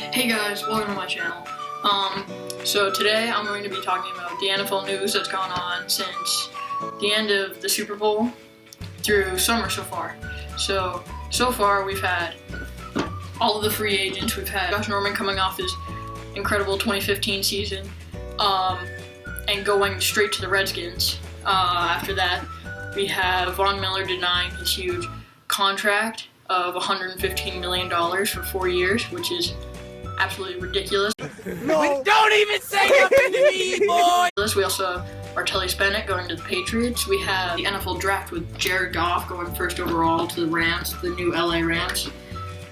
Hey guys, welcome to my channel. So today I'm going to be talking about the NFL news that's gone on since the end of the Super Bowl through summer so far. So far we've had all of the free agents. We've had Josh Norman coming off his incredible 2015 season and going straight to the Redskins. After that, we have Von Miller denying his huge contract of $115 million for 4 years, which is absolutely ridiculous. No. Don't even say nothing to me, boy! We also have Martellus Bennett going to the Patriots. We have the NFL draft with Jared Goff going first overall to the Rams, the new LA Rams.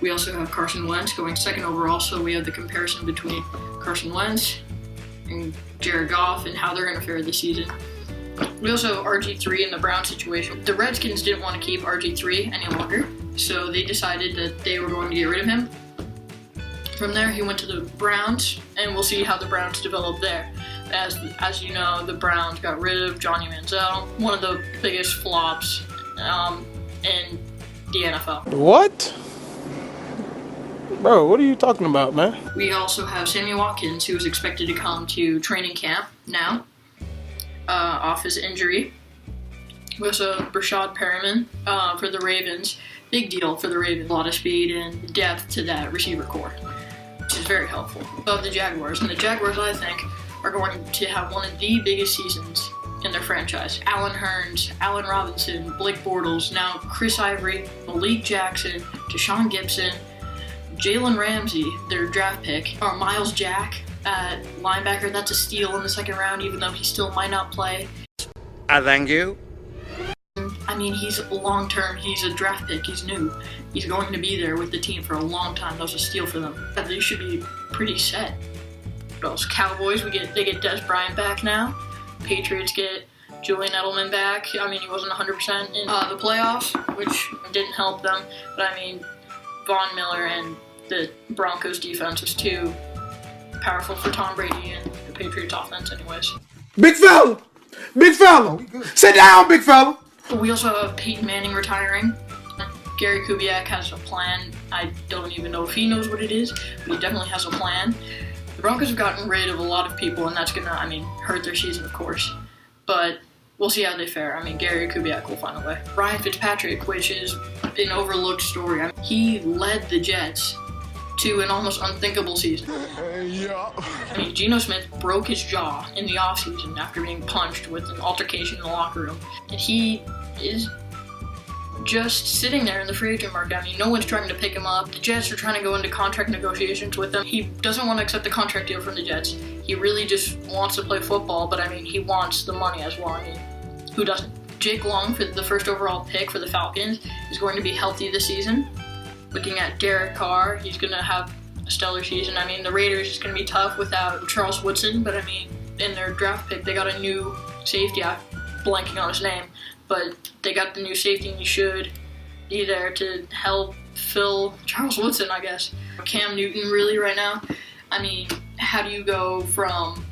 We also have Carson Wentz going second overall, so we have the comparison between Carson Wentz and Jared Goff and how they're going to fare this season. We also have RG3 in the Brown situation. The Redskins didn't want to keep RG3 any longer, so they decided that they were going to get rid of him. From there, he went to the Browns, and we'll see how the Browns develop there. As you know, the Browns got rid of Johnny Manziel, one of the biggest flops in the NFL. What? Bro, what are you talking about, man? We also have Sammy Watkins, who is expected to come to training camp now, off his injury. We also have Brashad Perriman for the Ravens. Big deal for the Ravens. A lot of speed and depth to that receiver core, which is very helpful. Of the Jaguars, and the Jaguars, I think, are going to have one of the biggest seasons in their franchise. Allen Hurns, Allen Robinson, Blake Bortles, now Chris Ivory, Malik Jackson, Deshaun Gibson, Jalen Ramsey, their draft pick, or Miles Jack at linebacker. That's a steal in the second round, even though he still might not play. I thank you. I mean, he's long-term, he's a draft pick, he's new. He's going to be there with the team for a long time. That was a steal for them. They should be pretty set. What else? Cowboys, they get Des Bryant back now. Patriots get Julian Edelman back. I mean, he wasn't 100% in the playoffs, which didn't help them. But I mean, Von Miller and the Broncos defense was too powerful for Tom Brady and the Patriots offense anyways. Big fella! Big fella! Sit down, big fella! We also have Peyton Manning retiring. Gary Kubiak has a plan. I don't even know if he knows what it is, but he definitely has a plan. The Broncos have gotten rid of a lot of people, and that's gonna, hurt their season, of course. But we'll see how they fare. Gary Kubiak will find a way. Ryan Fitzpatrick, which is an overlooked story. He led the Jets to an almost unthinkable season. Geno Smith broke his jaw in the offseason after being punched with an altercation in the locker room. And he is just sitting there in the free agent market. No one's trying to pick him up. The Jets are trying to go into contract negotiations with him. He doesn't want to accept the contract deal from the Jets. He really just wants to play football, but he wants the money as well. Who doesn't? Jake Long, for the first overall pick for the Falcons, is going to be healthy this season. Looking at Derek Carr, he's going to have a stellar season. The Raiders is going to be tough without Charles Woodson, but in their draft pick, they got a new safety. I'm blanking on his name, but they got the new safety, and he should be there to help fill Charles Woodson, I guess. Cam Newton, really, right now. How do you go from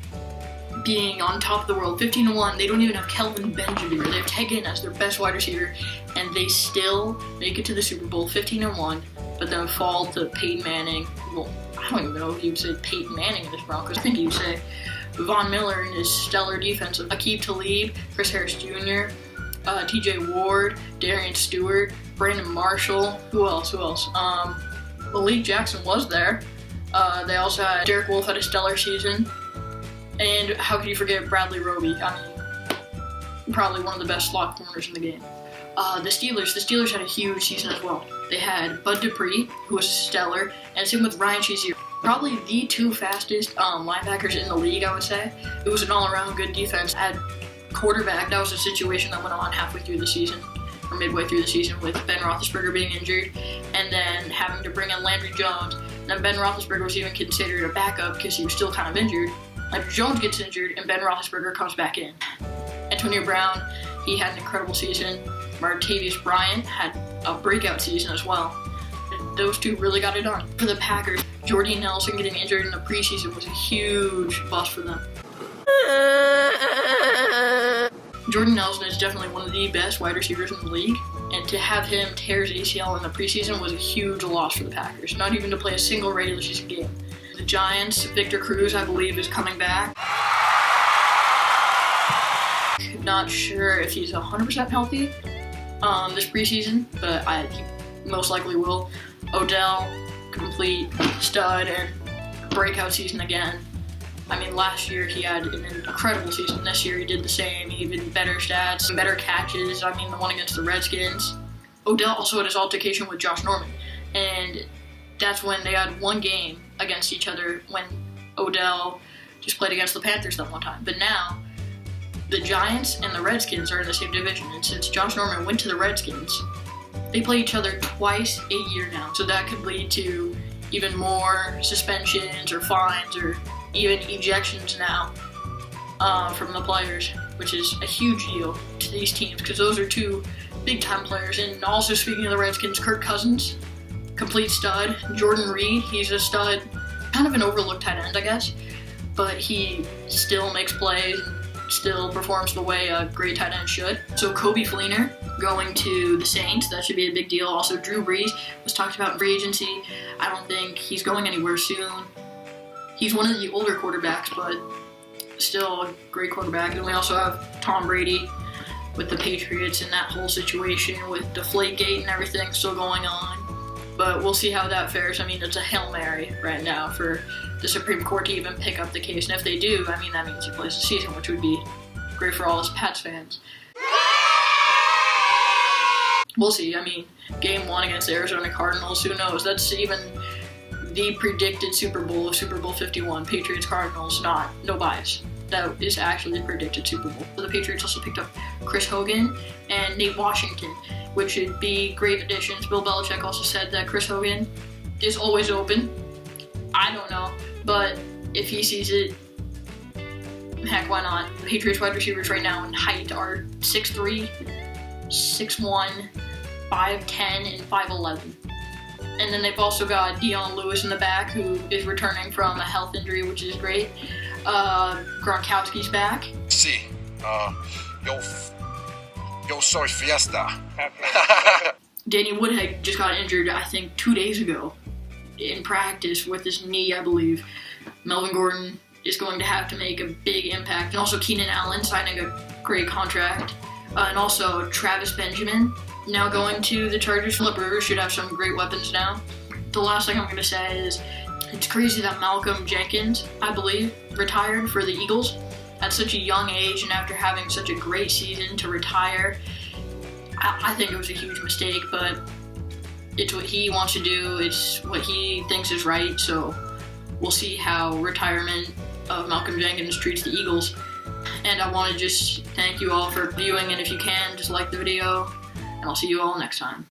being on top of the world, 15-1, they don't even have Kelvin Benjamin. They have Ted Ginn as their best wide receiver, and they still make it to the Super Bowl, 15-1, but then fall to Peyton Manning. Well, I don't even know if you'd say Peyton Manning in this Broncos. I think you'd say Von Miller and his stellar defense. Aqib Talib, Chris Harris Jr., T.J. Ward, Darian Stewart, Brandon Marshall. Who else? Malik Jackson was there. They also had Derek Wolfe had a stellar season. And how could you forget Bradley Roby? Probably one of the best slot corners in the game. The Steelers had a huge season as well. They had Bud Dupree, who was stellar, and same with Ryan Shazier. Probably the two fastest linebackers in the league, I would say. It was an all-around good defense. At quarterback, that was a situation that went on halfway through the season, or midway through the season, with Ben Roethlisberger being injured, and then having to bring in Landry Jones. And then Ben Roethlisberger was even considered a backup because he was still kind of injured. Landry Jones gets injured, and Ben Roethlisberger comes back in. Antonio Brown, he had an incredible season. Martavis Bryant had a breakout season as well. Those two really got it done. For the Packers, Jordy Nelson getting injured in the preseason was a huge bust for them. Jordan Nelson is definitely one of the best wide receivers in the league, and to have him tear his ACL in the preseason was a huge loss for the Packers, not even to play a single regular season game. the Giants. Victor Cruz, I believe, is coming back. Not sure if he's 100% healthy this preseason, but he most likely will. Odell, complete stud and breakout season again. I mean, last year he had an incredible season. This year he did the same, even better stats, better catches. I mean, the one against the Redskins. Odell also had his altercation with Josh Norman, and that's when they had one game against each other when Odell just played against the Panthers that one time. But now, the Giants and the Redskins are in the same division, and since Josh Norman went to the Redskins, they play each other twice a year now. So that could lead to even more suspensions or fines or even ejections now from the players, which is a huge deal to these teams because those are two big-time players. And also, speaking of the Redskins, Kirk Cousins, complete stud. Jordan Reed, he's a stud, kind of an overlooked tight end, I guess, but he still makes plays and still performs the way a great tight end should. So Coby Fleener going to the Saints, that should be a big deal. Also, Drew Brees was talked about in free agency. I don't think he's going anywhere soon. He's one of the older quarterbacks, but still a great quarterback. And we also have Tom Brady with the Patriots and that whole situation with Deflategate and everything still going on. But we'll see how that fares. I mean, it's a Hail Mary right now for the Supreme Court to even pick up the case. And if they do, I mean, that means he plays the season, which would be great for all us Pats fans. We'll see. I mean, game 1 against the Arizona Cardinals, who knows? That's even the predicted Super Bowl of Super Bowl 51, Patriots-Cardinals, no bias. That is actually the predicted Super Bowl. So the Patriots also picked up Chris Hogan and Nate Washington, which should be great additions. Bill Belichick also said that Chris Hogan is always open. I don't know, but if he sees it, heck, why not? The Patriots wide receivers right now in height are 6'3", 6'1", 5'10", and 5'11". And then they've also got Dion Lewis in the back, who is returning from a health injury, which is great. Gronkowski's back. Sí, yo soy fiesta. Danny Woodhead just got injured, I think, 2 days ago in practice with his knee, I believe. Melvin Gordon is going to have to make a big impact. And also Keenan Allen signing a great contract. And also Travis Benjamin now going to the Chargers. Phillip Rivers should have some great weapons now. The last thing I'm going to say is it's crazy that Malcolm Jenkins, I believe, retired for the Eagles at such a young age, and after having such a great season to retire. I think it was a huge mistake, but it's what he wants to do. It's what he thinks is right, so we'll see how retirement of Malcolm Jenkins treats the Eagles. And I want to just thank you all for viewing, and if you can, just like the video, and I'll see you all next time.